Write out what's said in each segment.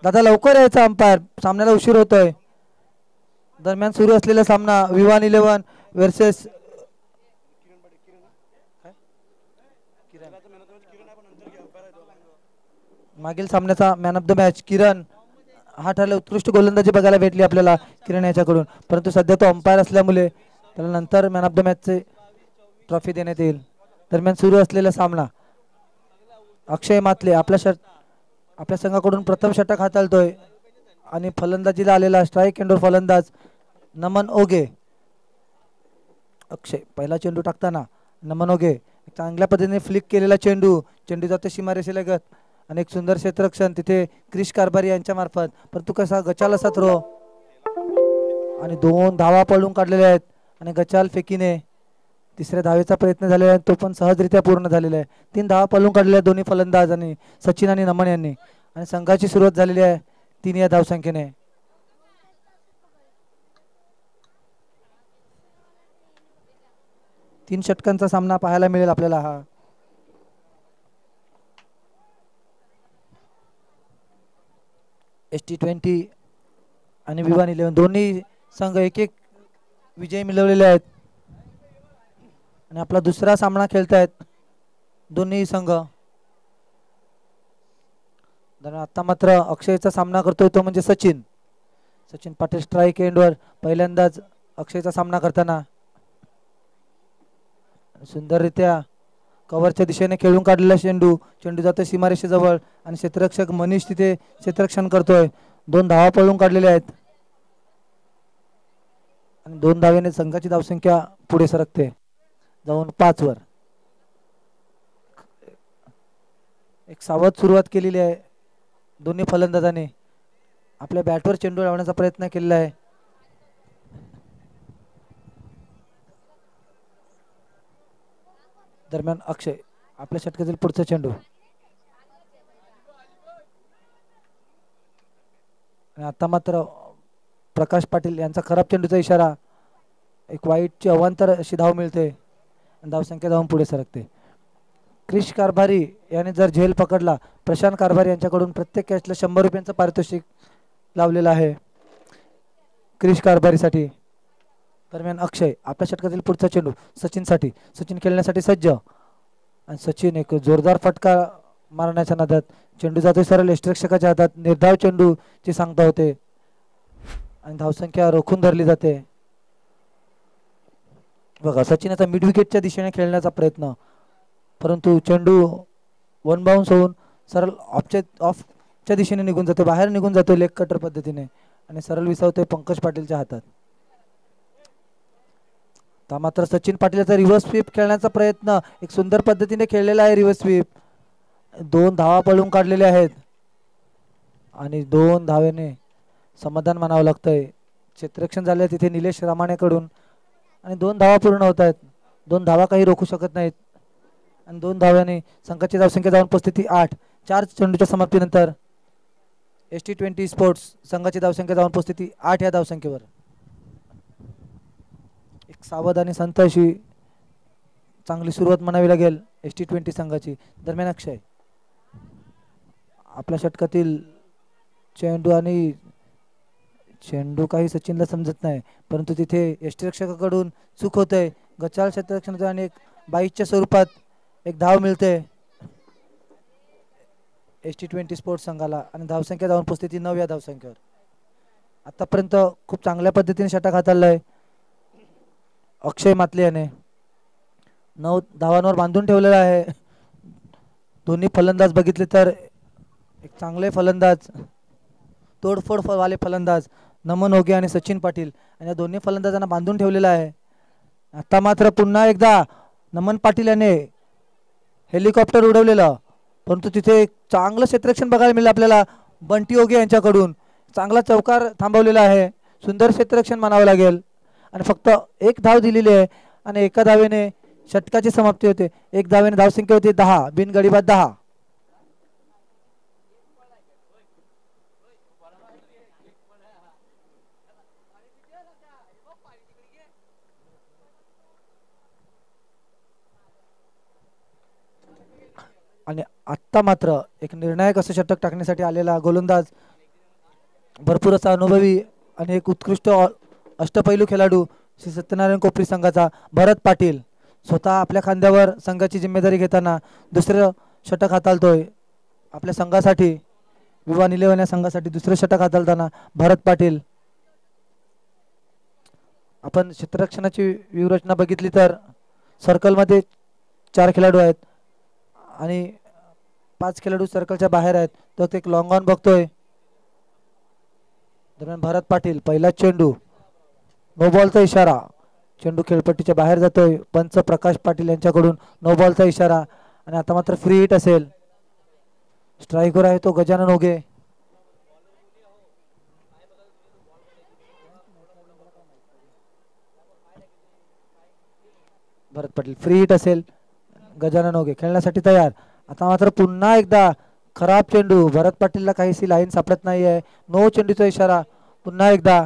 दादा लवकर यायचा अंपायर, सामन्याला उशीर होतोय. दरम्यान सुरू असलेला सामना विवान 11 वर्सेस मागील सामन्याचा मॅन ऑफ द मॅच किरण हा ठरला. उत्कृष्ट गोलंदाजी बघायला भेटली आपल्याला किरण याच्याकडून, परंतु सध्या तो अंपायर असल्यामुळे त्याला नंतर मॅन ऑफ द मॅचचे ट्रॉफी देण्यात येईल. दरम्यान सुरू असलेला सामना अक्षय मात्ले आपल्या संघाकडून प्रथम षटक हाताळतोय आणि फलंदाजीला आलेला स्ट्राईक एंडवर फलंदाज नमन ओगे. अक्षय पहिला चेंडू टाकताना नमन ओगे चांगल्या पद्धतीने फ्लिक केलेला चेंडू जातो सीमारेषेलगत आणि एक सुंदर क्षेत्ररक्षण तिथे क्रिश कारभारी यांच्या मार्फत, परंतु कसा गचाल असा थ्रो आणि 2 धावा पळून काढलेल्या आहेत आणि गचाल फेकीने तिसऱ्या धावेचा प्रयत्न झालेला आहे, तो पण सहजरित्या पूर्ण झालेला आहे. 3 धावा पळून काढलेल्या दोन्ही फलंदाज आणि सचिन आणि नमन यांनी, आणि संघाची सुरुवात झालेली आहे 3 या धावसंख्येने. तीन षटकांचा सामना पाहायला मिळेल आपल्याला. हा ST20 आणि विवान 11 दोन्ही संघ एक विजय मिळवलेले आहेत आणि आपला दुसरा सामना खेळतायत दोन्ही संघ. आता मात्र अक्षयचा सामना करतोय तो म्हणजे सचिन पाटील स्ट्राईक एंडवर पहिल्यांदाच अक्षयचा सामना करताना सुंदररित्या कव्हरच्या दिशेने खेळून काढलेला चेंडू जातो सीमारेषेजवळ आणि क्षेत्ररक्षक मनीष तिथे क्षेत्ररक्षण करतोय. 2 धावा पळून काढलेल्या आहेत आणि 2 धावेने संघाची धावसंख्या पुढे सरकते जाऊन 5 वर. एक सावध सुरुवात केलेली आहे दोन्ही फलंदाजांनी, आपल्या बॅटवर चेंडू लावण्याचा प्रयत्न केलेला आहे. दरम्यान अक्षय आपल्या षटकातील पुढचा चेंडू आणि आता मात्र प्रकाश पाटील यांचा खराब चेंडूचा इशारा, एक वाईटची अवांतर अशी धाव मिळते आणि धावसंख्या जाऊन पुढे सरकते. क्रिश कारभारी याने जर झेल पकडला, प्रशांत कारभारी यांच्याकडून प्रत्येक कॅचला 100 रुपयांचं पारितोषिक लावलेलं आहे क्रिश कारभारीसाठी. दरम्यान अक्षय आपल्या षटकातील पुढचा चेंडू सचिन खेळण्यासाठी सज्ज आणि सचिन एक जोरदार फटका मारण्याच्या नादात चेंडू जातो सरळ यष्टिरक्षकाच्या हातात. निर्धाव चेंडूची सांगता होते आणि धावसंख्या रोखून धरली जाते. बघा सचिन आता मिड विकेटच्या दिशेने खेळण्याचा प्रयत्न, परंतु चेंडू वन बाउन्स होऊन सरळ ऑफच्या दिशेने निघून जातो, बाहेर निघून जातो लेग कटर पद्धतीने आणि सरळ विसावते पंकज पाटीलच्या हातात. मात्र सचिन पाटीलचा रिव्हर्स स्वीप खेळण्याचा प्रयत्न एक सुंदर पद्धतीने खेळलेला आहे. रिव्हर्स स्वीप 2 धावा पळून काढलेले आहेत आणि 2 धावेने समाधान मानावं लागतंय. क्षेत्ररक्षण झाले तिथे निलेश रामाणेकडून आणि 2 धावा पूर्ण होत आहेत. 2 धावा काही रोखू शकत नाहीत आणि 2 धाव्याने संघाची धावसंख्या जाऊन पोहोचते 8. 4 चेंडूच्या समाप्तीनंतर ST20 स्पोर्ट्स संघाची धावसंख्या जाऊन पोहोचते 8 या धावसंख्येवर. एक सावध आणि संत अशी चांगली सुरुवात म्हणावी लागेल ST20 संघाची. दरम्यान अक्षय आपल्या षटकातील चेंडू काही सचिनला समजत नाही, परंतु तिथे यष्टिरक्षकाकडून चूक होते. गचाळ क्षेत्ररक्षणाचा आणि एक 22च्या स्वरूपात एक धाव मिळते ST20 स्पोर्ट्स संघाला आणि धावसंख्या जाऊन पोहोचते 9 या धावसंख्येवर. आतापर्यंत खूप चांगल्या पद्धतीने षटक हाताळलंय अक्षय मात्ले याने. 9 धावांवर बांधून ठेवलेला आहे. दोन्ही फलंदाज बघितले तर एक चांगले फलंदाज, तोडफोड वाले फलंदाज नमन ओगे आणि सचिन पाटील आणि या दोन्ही फलंदाजांना बांधून ठेवलेला आहे. आता मात्र पुन्हा एकदा नमन पाटील याने हेलिकॉप्टर उडवलेलं, परंतु तिथे एक चांगलं क्षेत्ररक्षण बघायला मिळालं आपल्याला बंटी ओगे यांच्याकडून. चांगला चौकार थांबवलेला आहे, सुंदर क्षेत्ररक्षण मानावं लागेल आणि फक्त 1 धाव दिलेली आहे आणि एका धावेने षटकाची समाप्ती होते. 1 धावेने धावसंख्या होती 10, बिनगडी बाद 10. आत्ता मात्र एक निर्णायक असं षटक टाकण्यासाठी आलेला गोलंदाज, भरपूर असा अनुभवी आणि एक उत्कृष्ट अष्टपैलू खेळाडू श्री सत्यनारायण कोपरी संघाचा भरत पाटील, स्वतः आपल्या खांद्यावर संघाची जिम्मेदारी घेताना दुसरं षटक हाताळतोय आपल्या संघासाठी. विवाह निलेवन या संघासाठी दुसरं षटक हाताळताना भरत पाटील. आपण क्षेत्ररक्षणाची व्यूहरचना बघितली तर सर्कलमध्ये 4 खेळाडू आहेत आणि 5 खेळाडू सर्कलच्या बाहेर आहेत. तो एक लॉंग ऑन बघतोय. दरम्यान भरत पाटील, पहिला चेंडू, नो बॉलचा इशारा. चेंडू खेळपट्टीच्या बाहेर जातोय. पंच प्रकाश पाटील यांच्याकडून नो बॉलचा इशारा आणि आता मात्र फ्री हिट असेल. स्ट्राईकवर आहे तो गजानन ओगे. भरत पाटील, फ्री हिट असेल. गजानन ओगे खेळण्यासाठी तयार. आता मात्र पुन्हा एकदा खराब चेंडू. भरत पाटीलला काहीशी लाईन सापडत नाही आहे. नो चेंडूचा इशारा पुन्हा एकदा.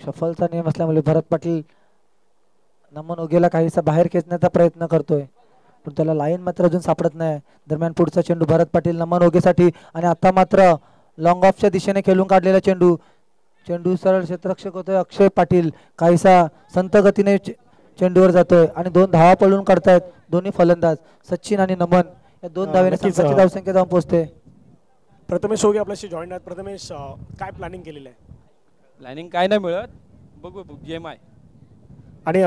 शफलचा नियम असल्यामुळे भरत पाटील नमन ओगेला काहीसा बाहेर खेचण्याचा प्रयत्न करतोय पण त्याला लाईन मात्र अजून सापडत नाही. दरम्यान पुढचा चेंडू भरत पाटील नमन ओगेसाठी आणि आता मात्र लॉंग ऑफच्या दिशेने खेळून काढलेला चेंडू. चेंडू सरळ क्षेत्ररक्षक होतोय अक्षय पाटील. काहीसा संत गतीने चेंडूवर जातोय आणि 2 धावा पळून काढतायत दोन्ही फलंदाज सचिन आणि नमन. या 2 धावेने संघाची धावसंख्या जाऊन पोहोचते. प्रथमेश ओगे आपल्याशी जॉईन आहेत. प्रथमेश, काय प्लॅनिंग केलेलं आहे? प्लॅनिंग काय नाही मिळत, बघू गेम आहे. आणि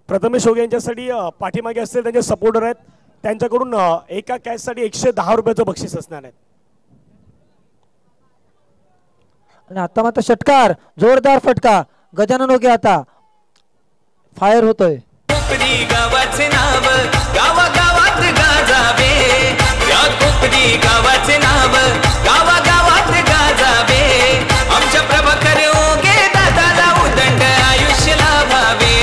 प्रथमेश ओगे यांच्यासाठी पाठीमागे असतील त्यांचे सपोर्टर आहेत, त्यांच्याकडून एका कॅचसाठी 110 रुपयाचं बक्षीस असणार आहे. आणि आता मात्र षटकार, जोरदार फटका. गजानन ओगे आता फायर होतोय. कोकणी गावाचे नाव गावागावात गाजावे, या कोकणी गावाचे नाव गावागावात गाजावे. आमच्या प्रभाकर ओगे दादाला उदंड आयुष्य लाभावे.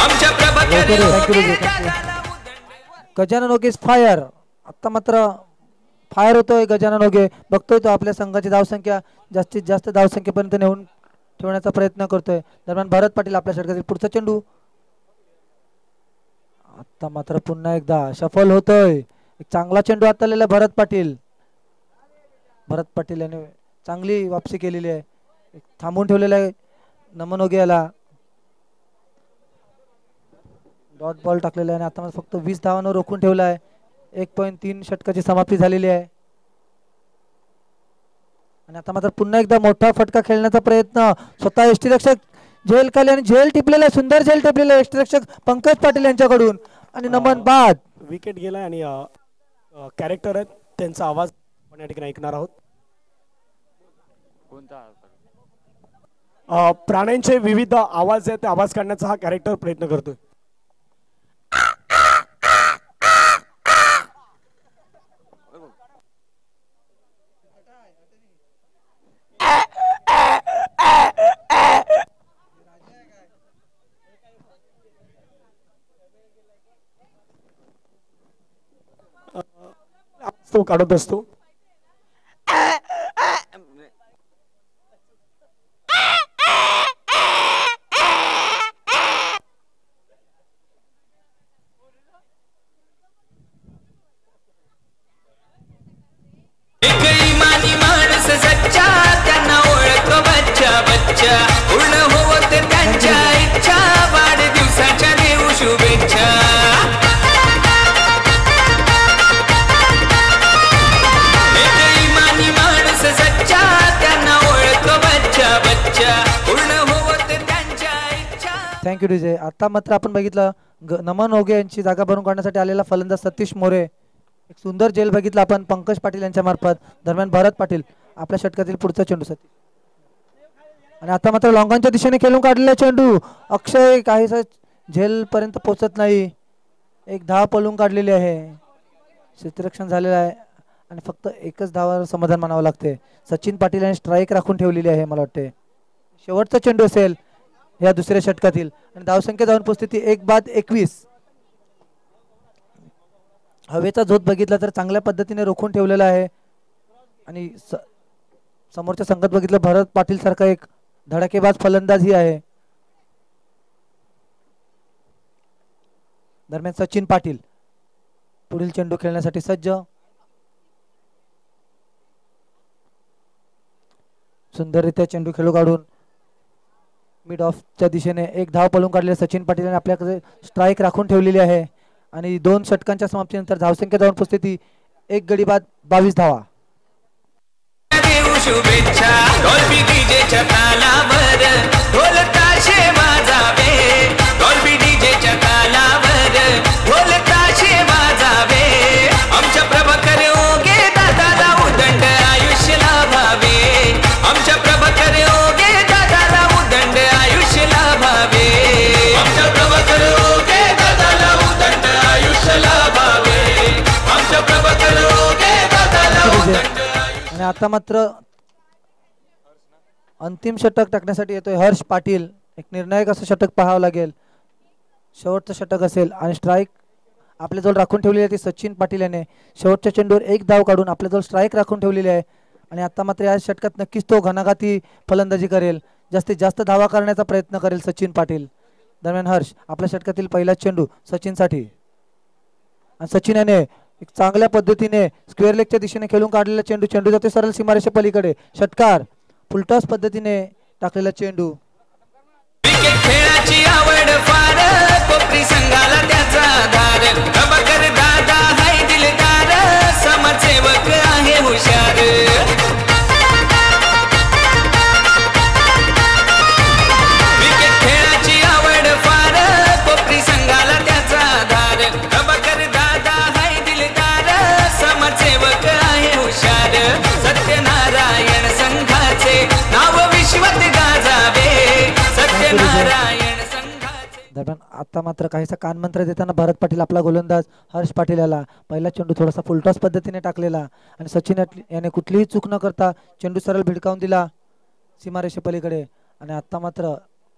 आमच्या प्रभाकर ओगे दादाला उदंड. गजानन ओगे फायर. आता मात्र फायर होतोय गजानन ओगे. बघतोय तो आपल्या संघाची धावसंख्या जास्तीत जास्त धावसंख्येपर्यंत नेऊन ठेवण्याचा प्रयत्न करतोय. दरम्यान भरत पाटील आपल्या षटकातील पुढचा चेंडू. आता मात्र पुन्हा एकदा सफल होतोय. एक चांगला चेंडू हाताळलेला भरत पाटील. भरत पाटील याने चांगली वापसी केलेली आहे. थांबून ठेवलेला आहे नमन ओगे याला. डॉट बॉल टाकलेला आहे आणि आता फक्त 20 धावांवर रोखून ठेवला आहे. 1.3 षटकाची समाप्ती झालेली आहे. आणि आता मात्र पुन्हा एकदा मोठा फटका खेळण्याचा प्रयत्न. स्वतः यष्टीरक्षक झेल खाली आणि झेल टिपलेला, सुंदर झेल टिपलेला यष्टीरक्षक पंकज पाटील यांच्याकडून आणि नमन बाद. विकेट गेलाय आणि कॅरेक्टर आहेत त्यांचा आवाज आपण या ठिकाणी ऐकणार आहोत. प्राण्यांचे विविध आवाज आहेत, ते आवाज काढण्याचा हा कॅरेक्टर प्रयत्न करतोय. तो काढत असतो. एक इमानी माणूस सच्चा, त्यांना ओळखतो बच्चा बच्चा. पूर्ण होत त्यांच्या इच्छा, वाढदिवसाच्या देऊ शुभेच्छा. Thank you DJ. आता मात्र आपण बघितलं नमन ओगे यांची जागा भरून काढण्यासाठी आलेला फलंदाज सतीश मोरे. एक सुंदर जेल बघितला आपण पंकज पाटील यांच्या मार्फत. दरम्यान भरत पाटील आपल्या षटकातील पुढचा चेंडू सतीश. आणि आता मात्र लॉंगांच्या दिशेने खेळून काढलेला चेंडू. अक्षय काहीसा झेल पर्यंत पोहोचत नाही. एक धाव पळून काढलेली आहे. क्षेत्ररक्षण झालेलं आहे आणि फक्त एकच धावावर समाधान मानावं लागते. सचिन पाटील यांनी स्ट्राईक राखून ठेवलेली आहे. मला वाटते शेवटचा चेंडू असेल या दुसऱ्या षटकातील आणि धावसंख्या जाऊन पोहोचते 1-21. हवेचा झोत बघितला तर चांगल्या पद्धतीने रोखून ठेवलेला आहे आणि समोरच्या संघात बघितलं भरत पाटील सारखा एक धडाकेबाज फलंदाज ही आहे. दरम्यान सचिन पाटील पुढील चेंडू खेळण्यासाठी सज्ज. सुंदररित्या चेंडू खेळू काढून मिड ऑफच्या दिशेने एक धाव पळून काढले सचिन पाटील यांनी आपल्याकडे स्ट्राईक राखून ठेवलेली आहे आणि 2 षटकांच्या समाप्तीनंतर धावसंख्या धावून उपस्थिती 1 गडी बाद 22 धावा. शुभेच्छा डॉल्बी डीजेच्या तालावर ढोल ताशे वाजावे, डॉल्बी डीजेच्या तालावर ढोल ताशे वाजावे. आमच्या प्रभाकर ओगे दादाला उदंड आयुष्य लाभावे, आमच्या प्रभाकर ओगे दादाला उदंड आयुष्य लाभावे, आमच्या प्रभाकर ओगे दादाला उदंड आयुष्य लाभावे, आमच्या प्रभाकर ओगे दादाला उदंड. आणि आता मात्र अंतिम षटक टाकण्यासाठी येतोय हर्ष पाटील. एक निर्णायक असं षटक पाहावं लागेल, शेवटचं षटक असेल आणि स्ट्राईक आपल्याजवळ राखून ठेवलेली आहे ती सचिन पाटील याने शेवटच्या चेंडूवर 1 धाव काढून आपल्याजवळ स्ट्राईक राखून ठेवलेली आहे. आणि आता मात्र या षटकात नक्कीच तो घणाघाती फलंदाजी करेल, जास्तीत जास्त धावा करण्याचा प्रयत्न करेल सचिन पाटील. दरम्यान हर्ष आपल्या षटकातील पहिला चेंडू सचिनसाठी आणि सचिन याने एक चांगल्या पद्धतीने स्क्वेअर लेगच्या दिशेने खेळून काढलेला चेंडू जातो सरळ सीमारेषे पलीकडे. षटकार फुलटॉस पद्धतीने टाकलेला चेंडू. क्रिकेट खेळाची आवड फार कोपरी संघाला त्याचा आधार, प्रभाकर दादा हाय दिलदार, समाजसेवक आहे हुशार. क्रिकेट खेळाची आवड फार कोपरी संघाला त्याचा आधार, प्रभाकर दादा हाय दिलदार, समाजसेवक आहे हुशार. सत्यनारायण संघाचे नाव विश्वात गाजावे, सत्यनारायण संघाचे. दरम्यान आता मात्र काहीसा कानमंत्र देताना भरत पाटील आपला गोलंदाज हर्ष पाटील याला पहिला चेंडू थोडासा फुलटॉस पद्धतीने टाकलेला आणि सचिन याने कुठलीही चूक न करता चेंडू सरळ भिडकावून दिला सीमारेषे पलीकडे. आणि आता मात्र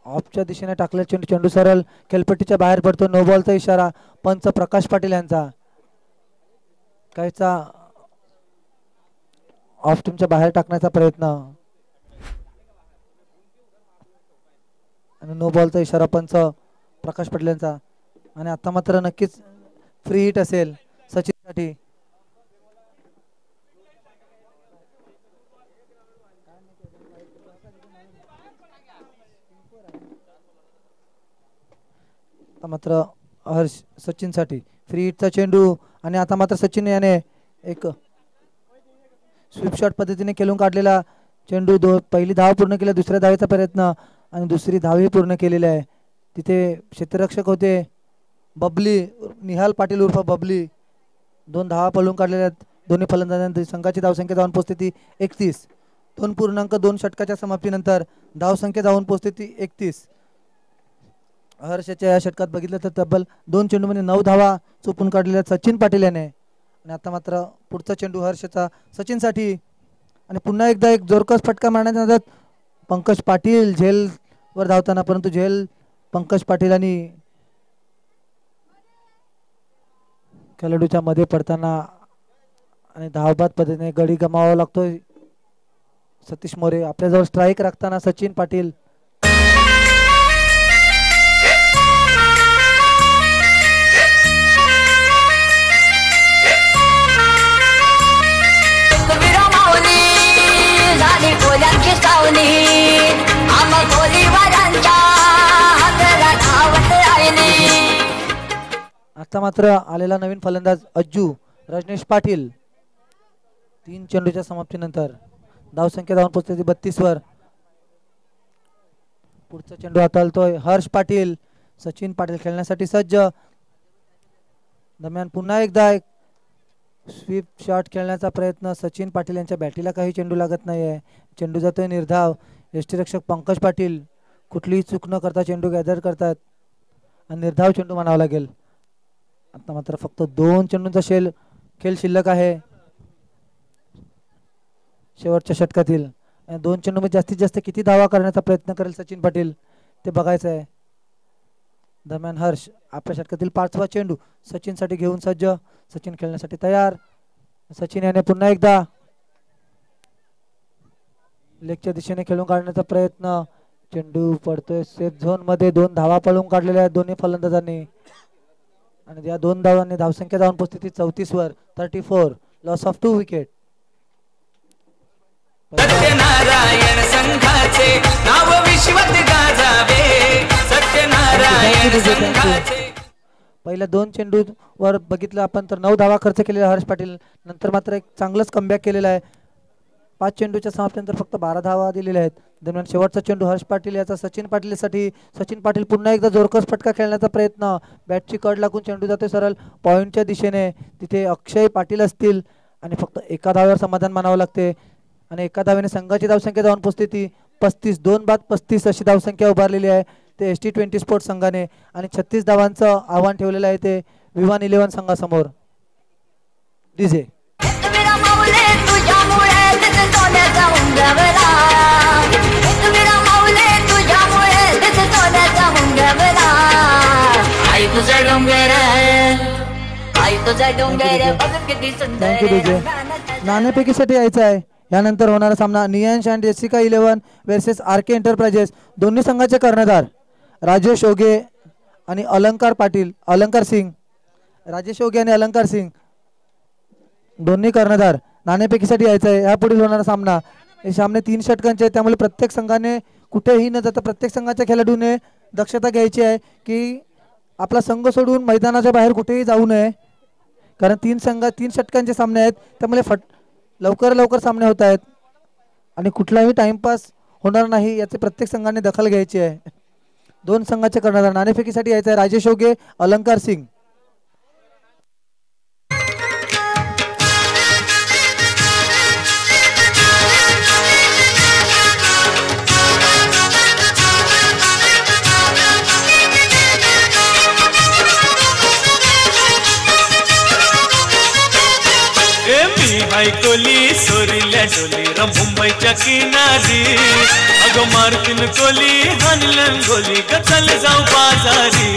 ऑफच्या दिशेने टाकलेला चेंडू सरळ खेळपट्टीच्या बाहेर पडतो. नो बॉलचा इशारा पंच प्रकाश पाटील यांचा. काहीचा ऑफ टीमच्या बाहेर टाकण्याचा प्रयत्न आणि नो बॉलचा इशारा पंच प्रकाश पाटील यांचा. आणि आता मात्र नक्कीच फ्री हिट असेल सचिनसाठी. आता मात्र हर्ष सचिनसाठी फ्री हिटचा चेंडू आणि आता मात्र सचिन याने एक स्वीप शॉट पद्धतीने खेळून काढलेला चेंडू पहिली धाव पूर्ण केली, दुसऱ्या धावेचा प्रयत्न आणि दुसरी धावही पूर्ण केलेली आहे. तिथे क्षेत्ररक्षक होते बबली निहाल पाटील उर्फ बबली. 2 धावा पळून काढलेल्या आहेत दोन्ही फलंदाजांची. संघाची धावसंख्या धावून पोहोचते 31. 2.2 षटकाच्या समाप्तीनंतर धावसंख्या धावून पोहोचते 31. हर्षच्या या षटकात बघितलं तर तब्बल 2 चेंडूमध्ये 9 धावा चोपून काढलेल्या सचिन पाटील याने. आणि आता मात्र पुढचा चेंडू हर्षचा सचिनसाठी आणि पुन्हा एकदा एक जोरकस फटका मारण्याच्या नादात पंकज पाटील झेल वर धावताना, परंतु झेल पंकज पाटील आणि खेळाडूच्या मध्ये पडताना आणि धावबाद पद्धतीने गडी गमावावा लागतोय सतीश मोरे. आपल्याजवळ स्ट्राईक राखताना सचिन पाटील आता मात्र आलेला नवीन फलंदाज अज्जू रजनीश पाटील. 3 चेंडूच्या समाप्तीनंतर धावसंख्या धावून पोहोचते 32 वर. पुढचा चेंडू हाताळतोय हर्ष पाटील. सचिन पाटील खेळण्यासाठी सज्ज. दरम्यान पुन्हा एकदा एक स्वीप शॉट खेळण्याचा प्रयत्न. सचिन पाटील यांच्या बॅटीला काही चेंडू लागत नाहीये. चेंडू जातोय निर्धाव. यष्टीरक्षक पंकज पाटील कुठलीही चूक न करता चेंडू गॅदर करतात आणि निर्धाव चेंडू म्हणावा लागेल. आता मात्र फक्त 2 चेंडूंचा खेळ शिल्लक आहे शेवटच्या षटकातील. 2 चेंडूमध्ये जास्तीत जास्त किती धावा करण्याचा प्रयत्न करेल सचिन पाटील ते बघायचं आहे. दरम्यान हर्ष आपल्या षटकातील 5वा चेंडू सचिनसाठी घेऊन सज्ज. सचिन खेळण्यासाठी तयार. सचिन याने पुन्हा एकदा लेगच्या दिशेने खेळून काढण्याचा प्रयत्न. चेंडू पडतोय सेफ झोन मध्ये. 2 धावा पळून काढलेल्या आहेत दोन्ही फलंदाजांनी आणि या 2 धावांनी धावसंख्या धावून पोहोचली 34 वर 34 लॉस ऑफ 2 विकेट. सत्यनारायण संघाचे नाव विश्वात गाजावे. सत्यनारायण संघाचे. पहिल्या 2 चेंडूवर बघितलं आपण तर 9 धावा खर्च केलेला हर्ष पाटील. नंतर मात्र एक चांगलंच कमबॅक केलेला आहे. 5 चेंडूच्या समाप्तीनंतर फक्त 12 धावा दिलेल्या आहेत. दरम्यान शेवटचा चेंडू हर्ष पाटील याचा सचिन पाटीलसाठी. सचिन पाटील पुन्हा एकदा जोरकस फटका खेळण्याचा प्रयत्न. बॅटची कड लागून चेंडू जातो सरळ पॉईंटच्या दिशेने. तिथे अक्षय पाटील असतील आणि फक्त एका धाव्यावर समाधान मानावं लागते. आणि एका धावेने संघाची धावसंख्या जाऊन पोचते ती 35. 2 बाद 35 अशी धावसंख्या उभारलेली आहे ते ST20 स्पोर्ट्स संघाने. आणि 36 धावांचं आव्हान ठेवलेलं आहे ते विवान 11 संघासमोर. DJ thank you DJ. नाणेफेकीसाठी यायचं आहे. यानंतर होणारा सामना Niyansh and Jessica 11 versus RK enterprises. दोन्ही संघाचे कर्णधार राजेश ओगे आणि अलंकार सिंग. राजेश ओगे आणि अलंकार सिंग दोन्ही कर्णधार. नाणेफेकीसाठी यायचं आहे. यापुढील होणारा सामना हे सामने 3 षटकांचे आहेत. त्यामुळे प्रत्येक संघाने कुठेही न जाता प्रत्येक संघाच्या खेळाडूने दक्षता घ्यायची आहे की आपला संघ सोडून मैदानाच्या बाहेर कुठेही जाऊ नये. कारण 3 षटकांचे सामने आहेत. त्यामुळे लवकर सामने होत आहेत आणि कुठलाही टाइमपास होणार नाही याचे प्रत्येक संघाने दखल घ्यायची आहे. 2 संघाचे कर्णधार. नाणेफेकीसाठी यायचं आहे राजेश ओगे अलंकार सिंग. कोली सोरील्या डोली र मुंबईच्या किनारी. अगं मारतीन कोली हानलन गोली ग चल जाऊ बाजारी.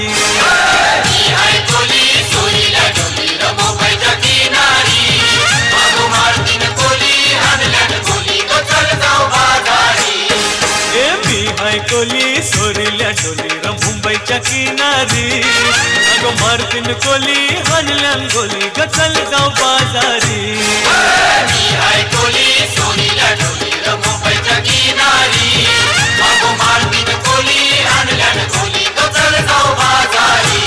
कोली सोरील्या डोली र मुंबईच्या किनारी. अगं मारतीन कोली हानलन गोली ग चल जाऊ बाजारी. मी हाय कोली सोरील्या डोली र मुंबईच्या किनारी. अगं मारतीन कोली हानलन गोली ग चल जाऊ बाजारी. कोली सोनीला डोली र मुंबईच्या किनारी. अगो मारतीन कोली आणल्यान कोली तो चल जाऊ बाजारी.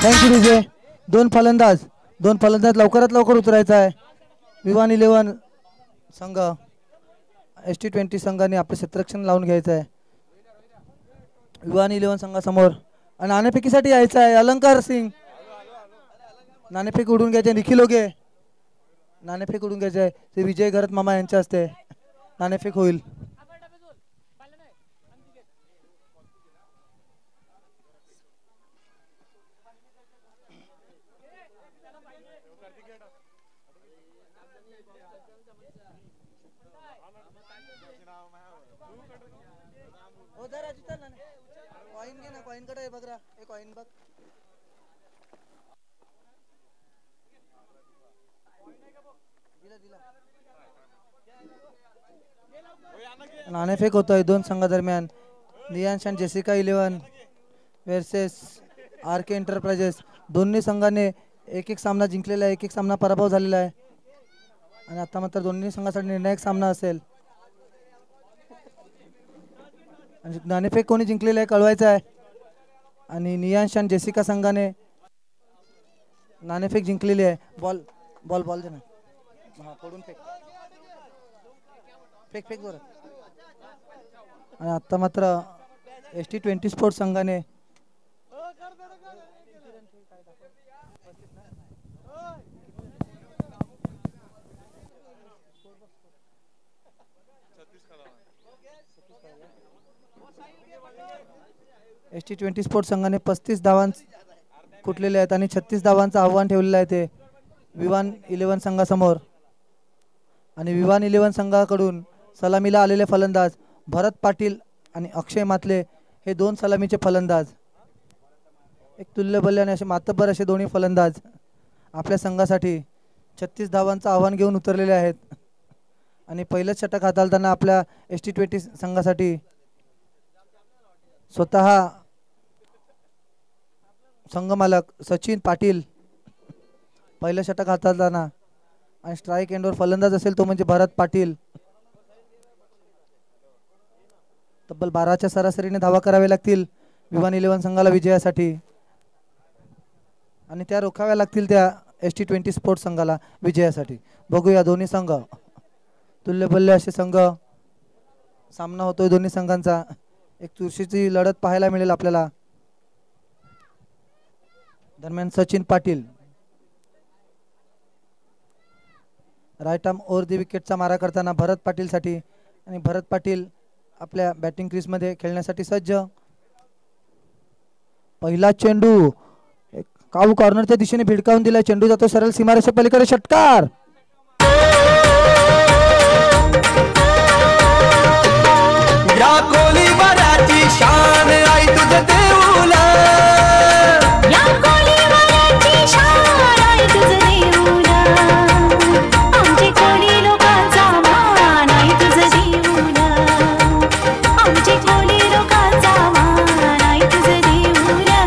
Thank you DJ. 2 फलंदाज लवकरात लवकर उतरायचा आहे. विवान 11 संघ ST20 संघाने आपले क्षेत्ररक्षण लावून घ्यायचं आहे. विवान 11 संघासमोर. आणि नाणेफेकीसाठी यायचं आहे अलंकार सिंग. नाणेफेक उडून घ्यायचे. निखिल ओगे नाणेफेक उडून घ्यायचे आहे. ते विजय घरत मामा यांच्या हस्ते नाणेफेक होईल. नाणेफेक होतोय 2 संघादरम्यान. Niyansh and Jessica 11 versus RK enterprises. दोन्ही संघाने एक सामना जिंकलेला आहे. एक सामना पराभव झालेला आहे. आणि आता मात्र दोन्ही संघासाठी निर्णायक सामना असेल. आणि नाणेफेक कोणी जिंकलेलं आहे कळवायचं आहे. आणि नियांश आणि जेसिका संघाने नाणेफेक जिंकलेली आहे. बॉल दे ना. हा पडून फेक जोरात. आणि आता मात्र ST20 स्पोर्ट्स संघाने ST20 स्पोर्ट्स संघाने 35 धावां कुटलेले आहेत आणि 36 धावांचं आव्हान ठेवलेलं आहे ते विवान 11 संघासमोर. आणि विवान 11 संघाकडून सलामीला आलेले फलंदाज भरत पाटील आणि अक्षय मातले हे दोन सलामीचे फलंदाज. एक तुल्यबल्ले आणि असे मातब्बर असे दोन्ही फलंदाज आपल्या संघासाठी 36 धावांचं आव्हान घेऊन उतरलेले आहेत. आणि पहिलंच षटक हाताळताना आपल्या ST20 संघासाठी स्वतः संघमालक सचिन पाटील पहिलं षटक हाताळताना आणि स्ट्राईक एंडवर फलंदाज असेल तो म्हणजे भरत पाटील. तब्बल 12च्या सरासरीने धावा करावे लागतील विवान 11 संघाला विजयासाठी आणि त्या रोखाव्या लागतील त्या ST20 स्पोर्ट्स संघाला विजयासाठी. बघूया दोन्ही संघ तुल्यबल्ले असे संघ सामना होतोय दोन्ही संघांचा. एक चुरशीची लढत पाहायला मिळेल आपल्याला. दरम्यान Sachin Patil right arm over the विकेटचा मारा करताना भरत पाटील साठी आणि भरत पाटील आपल्या बॅटिंग क्रीज मध्ये खेळण्यासाठी सज्ज. पहिला चेंडू काऊ कॉर्नरच्या दिशेने भिडकावून दिला. चेंडू जातो सरळ सीमारेषे पलीकडे. षटकार या कोलीवाड्याची शान आई तुझं देऊला या कोलीवाड्याची शान आई तुझं देऊला आमचे कोली लोकांचा मान आई तुझं देऊला आमचे कोली लोकांचा मान आई तुझं देऊला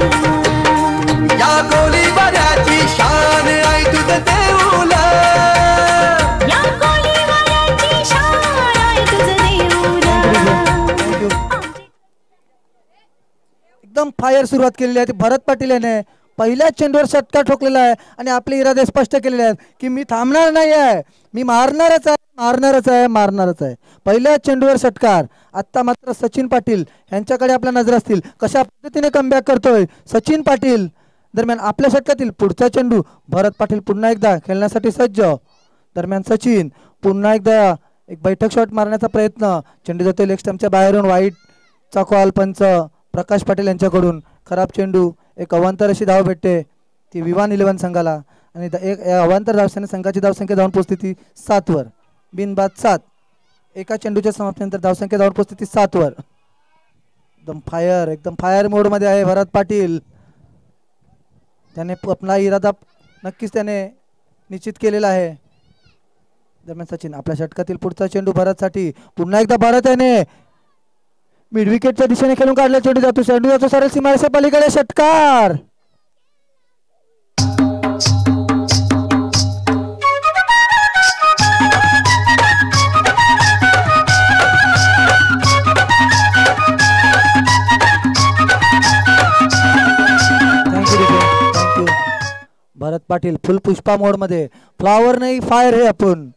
या कोलीवाड्याची शान आई तुझं देऊला या कोलीवाड्याची शान आई तुझं देऊला. एकदम फायर सुरुवात केलेली आहे भरत पाटील याने. पहिल्याच चेंडूवर षटकार ठोकलेला आहे आणि आपले इरादे स्पष्ट केलेले आहेत की मी थांबणार नाही आहे, मी मारणारच आहे मारणारच आहे मारणारच आहे. पहिल्याच चेंडूवर षटकार. आता मात्र सचिन पाटील यांच्याकडे आपल्या नजर असतील कशा पद्धतीने कमबॅक करतोय सचिन पाटील. दरम्यान आपल्या षटकातील पुढचा चेंडू भरत पाटील पुन्हा एकदा खेळण्यासाठी सज्ज. दरम्यान सचिन पुन्हा एकदा एक बैठक शॉट मारण्याचा प्रयत्न. चेंडू जातो लेग स्टंपच्या बाहेरून. वाईटचा कॉल पंच प्रकाश पाटील यांच्याकडून. खराब चेंडू. एक अवांतर अशी धाव भेटते ती विवान 11 संघाला आणि एक अवांतर धावसंख्या संघाची धावसंख्या धावून पोहोचते ती 7 वर. बिनबाद 7. एका चेंडूच्या समाप्तीनंतर धावसंख्या धावून पोहोचते ती 7 वर. एकदम फायर मोड मध्ये आहे भरत पाटील. त्याने आपला इरादा नक्कीच त्याने निश्चित केलेला आहे. दरम्यान सचिन आपल्या षटकातील पुढचा चेंडू भरतसाठी. पुन्हा एकदा भरत याने मिड विकेटच्या दिशेने खेळून काढला. चेंडू जातो सरळ सीमारेषे पलीकडे. षटकार थँक्यू. भरत पाटील फुल पुष्पा मोड मध्ये. फ्लॉवर नाही फायर हे आपण.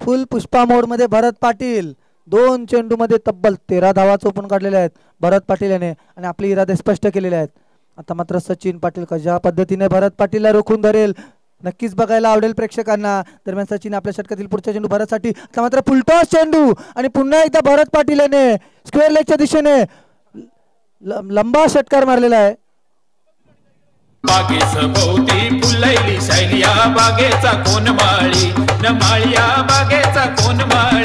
फुल पुष्पा मोड मध्ये भरत पाटील. 2 चेंडू मध्ये तब्बल 13 धावा चोपून काढलेल्या आहेत भरत पाटील याने आणि आपले इरादे स्पष्ट केलेले आहेत. आता मात्र सचिन पाटील कशा पद्धतीने भरत पाटीलला रोखून धरेल नक्कीच बघायला आवडेल प्रेक्षकांना. दरम्यान सचिन आपल्या षटकातील पुढचा चेंडू भरतसाठी. आता मात्र फुलटॉस चेंडू आणि पुन्हा एकदा भरत पाटील याने स्क्वेअर लेगच्या दिशेने लंबा षटकार मारलेला आहे. बागेच भोवती फुलैली शैलिया बागेचा कोण माळी न माळिया बागेचा कोण माळी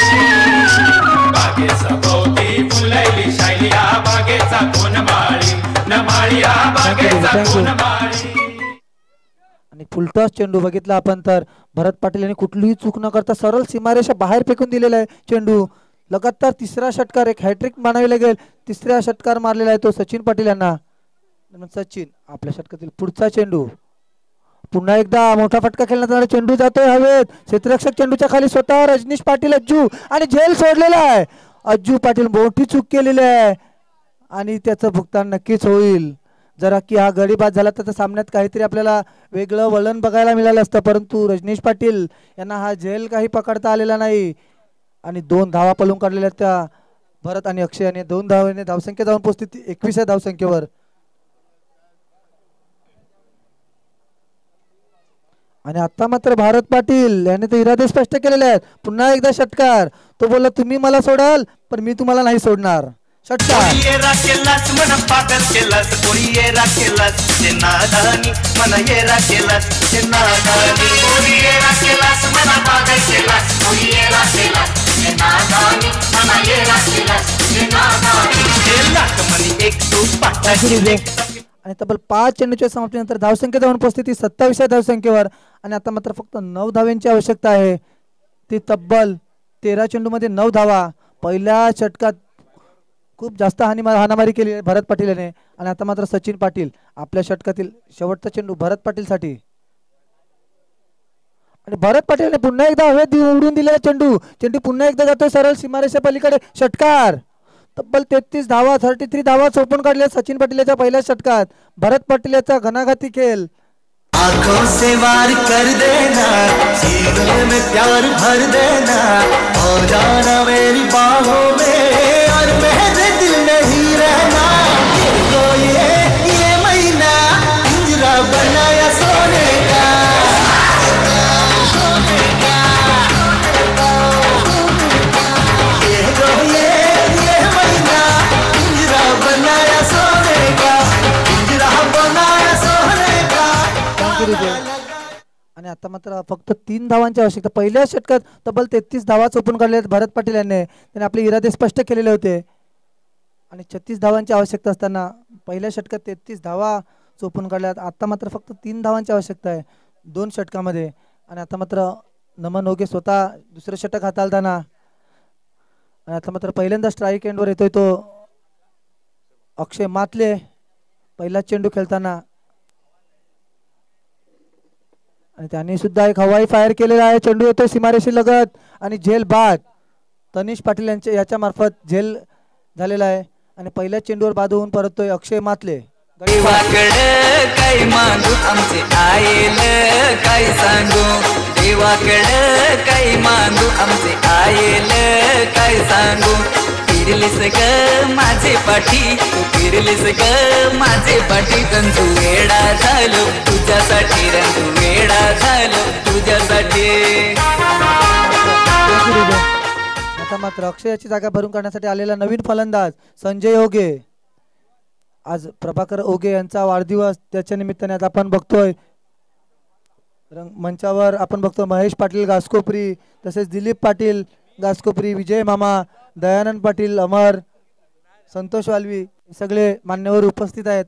बागेच भोवती फुलैली शैलिया बागेचा कोण माळी न माळिया बागेचा कोण माळी. आणि फुलटॉस चेंडू बघितला आपण तर भरत पाटील यांनी कुठलीही चूक न करता सरळ सीमारेषा बाहेर फेकून दिलेला आहे चेंडू. लगातार तिसरा षटकार. एक हॅट्रिक मानावी लागेल. तिसरा षटकार मारलेला आहे तो सचिन पाटील यांना. सचिन आपल्या षटकातील पुढचा चेंडू. पुन्हा एकदा मोठा फटका खेळण्यात आला. चेंडू जातोय हवेत. क्षेत्ररक्षक चेंडूच्या खाली स्वतः रजनीश पाटील अज्जू आणि झेल सोडलेला आहे. अज्जू पाटील मोठी चूक केलेली आहे आणि त्याचं भुगतान नक्कीच होईल. जरा की हा गडी बाद झाला तर सामन्यात काहीतरी आपल्याला वेगळं वळण बघायला मिळालं असतं परंतु रजनीश पाटील यांना हा झेल काही पकडता आलेला नाही आणि 2 धावा पळून काढलेल्या त्या भरत आणि अक्षय यांनी. 2 धावांनी धावसंख्या जाऊन पोहोचते 21 धावसंख्येवर. आणि आता मात्र भारत पाटील याने तर इरादे स्पष्ट केलेले आहेत. पुन्हा एकदा षटकार. तो बोलला तुम्ही मला सोडाल पण मी तुम्हाला नाही सोडणार. षटकार. कोणी येरा केलास मन पागल केलास, कोणी येरा केलास ते नादानी, मन येरा केलास ते नादानी. कोणी येरा केलास मन पागल केलास, कोणी येरा केलास ते नादानी, मन येरा केलास ते नादानी. हे लाख मनी एक तू पाटाची लेक. आणि तब्बल 5 चेंडूच्या समाप्तीनंतर धावसंख्या जाऊन पोहोचते ती 27 धावसंख्येवर. आणि आता मात्र फक्त 9 धावांची आवश्यकता आहे. ती तब्बल 13 चेंडूमध्ये 9 धावा. पहिल्या षटकात खूप जास्त हाणामारी केली आहे भरत पाटील याने. आणि आता मात्र सचिन पाटील आपल्या षटकातील शेवटचा चेंडू भरत पाटील साठी. आणि भरत पाटील पुन्हा एकदा हवेत उडून दिलेला चेंडू पुन्हा एकदा जातोय सरळ सीमारेषा पलीकडे. षटकार. तब्बल 33 धावा 33 धावा चोपून काढल्या सचिन पाटील याच्या पहिल्या षटकात. भरत पाटील याचा घणाघाती खेळ. आंखों से वार कर देना, सीने में प्यार भर देना, हो जाना मेरी बाहों में और मेरे दिल में ही रहना. तो ये महीना पिंजरा बनाया सोने का. ये महीना पिंजरा बनाया सोने का, पिंजरा बनाया सोने का. आणि आता मात्र फक्त 3 धावांची आवश्यकता. पहिल्या षटकात तब्बल 33 धावा चोपून काढल्या भरत पाटील यांनी. त्याने आपले इरादे स्पष्ट केलेले होते. आणि 36 धावांची आवश्यकता असताना पहिल्या षटकात 33 धावा चोपून काढल्यात. आता मात्र फक्त 3 धावांची आवश्यकता आहे 2 षटकामध्ये. आणि आता मात्र नमन ओगे स्वतः दुसरं षटक हाताळताना. आणि आता मात्र पहिल्यांदा स्ट्राईक एंडवर येतोय तो अक्षय मातले पहिला चेंडू खेळताना. आणि त्यांनी सुद्धा एक हवाई फायर केलेला आहे. चेंडू येतोय सीमारेषी लगत आणि झेल बाद तनिष पाटील यांच्या याच्या मार्फत झेल झालेला आहे. आणि पहिल्या चेंडूवर बाद होऊन परततोय अक्षय मातले. देवाकडं काय मागू आमचे आयेल काय सांगू, देवाकडं काय मागू आमचे आयेल काय सांगू. फिरलीस ग माझे पाठी, तू फिरलीस ग माझे पाठी. रंजू वेडा झालो तुझ्यासाठी, रंजू वेडा झालो तुझ्यासाठी. आता मात्र अक्षयाची जागा भरून काढण्यासाठी आलेला नवीन फलंदाज संजय ओगे. आज प्रभाकर ओगे यांचा वाढदिवस. त्याच्या निमित्ताने आता आपण बघतोय मंचावर आपण बघतो महेश पाटील घासकोपरी, तसेच दिलीप पाटील घासकोपरी, विजय मामा, दयानंद पाटील अमर, संतोष वालवी सगळे मान्यवर उपस्थित आहेत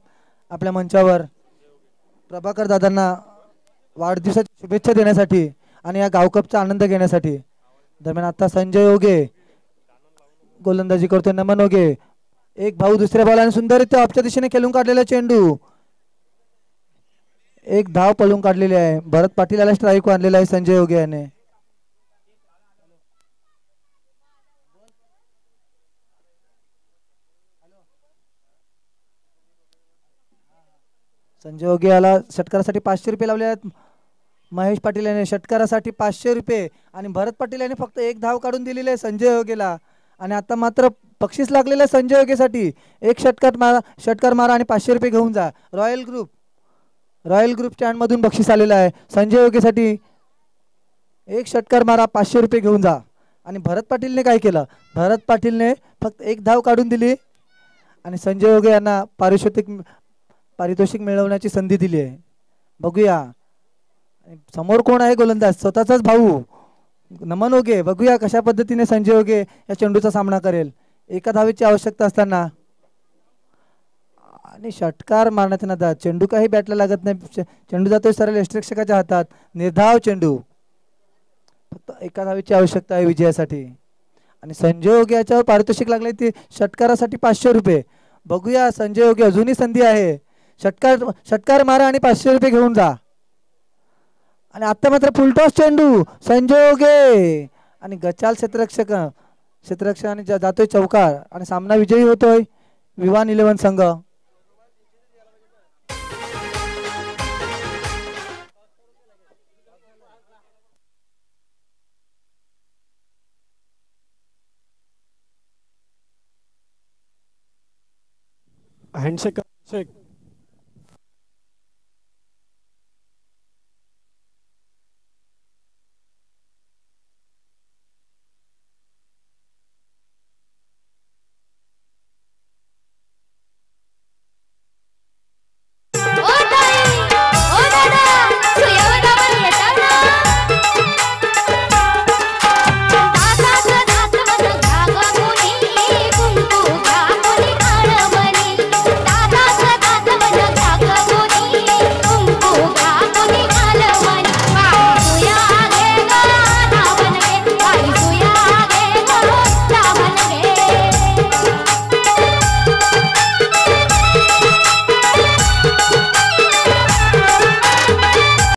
आपल्या मंचावर प्रभाकर दादांना वाढदिवसाची शुभेच्छा देण्यासाठी आणि या गावकपचा आनंद घेण्यासाठी. दरम्यान आता संजय ओगे गोलंदाजी करतोय. नमन ओगे एक भाऊ दुसऱ्या बॉलाने सुंदररित्या ऑफच्या दिशेने खेळून काढलेला चेंडू. एक धाव पळून काढलेली आहे. भरत पाटील याला स्ट्राईक आणलेला आहे संजय ओगे याने. संजय ओगे याला षटकारासाठी 500 रुपये लावले आहेत महेश पाटील याने. षटकारासाठी 500 रुपये आणि भरत पाटील याने फक्त एक धाव काढून दिलेली आहे संजय ओगेला. आणि आता मात्र बक्षीस लागलेलं आहे संजय ओगेसाठी. एक षटकार मारा आणि 500 रुपये घेऊन जा. रॉयल ग्रुप स्टँड मधून बक्षीस आलेलं आहे संजय ओगेसाठी. एक षटकार मारा 500 रुपये घेऊन जा. आणि भरत पाटीलने काय केलं, भरत पाटीलने फक्त एक धाव काढून दिली आणि संजय ओगे यांना पारितोषिक मिळवण्याची संधी दिली आहे. बघूया समोर कोण आहे गोलंदाज, स्वतःचाच भाऊ नमन ओगे. बघूया कशा पद्धतीने संजय ओगे या चेंडूचा सामना करेल. एका धावेची आवश्यकता असताना आणि षटकार मारण्यात नादात चेंडू काही बॅटला लागत नाही. चेंडू जातोय सरळ यष्टिरक्षकाच्या हातात. निर्धाव चेंडू. फक्त एका धावेची आवश्यकता आहे विजयासाठी. आणि संजय ओगे याच्यावर पारितोषिक लागले ते षटकारासाठी 500 रुपये. बघूया संजय ओगे अजूनही संधी आहे. षटकार मारा आणि 500 रुपये घेऊन जा. आणि आता मात्र फुलटॉस चेंडू संजय ओगे आणि गचाल क्षेत्ररक्षक आणि जातोय चौकार आणि सामना विजयी होतोय विवान 11 संघ. हँडशेक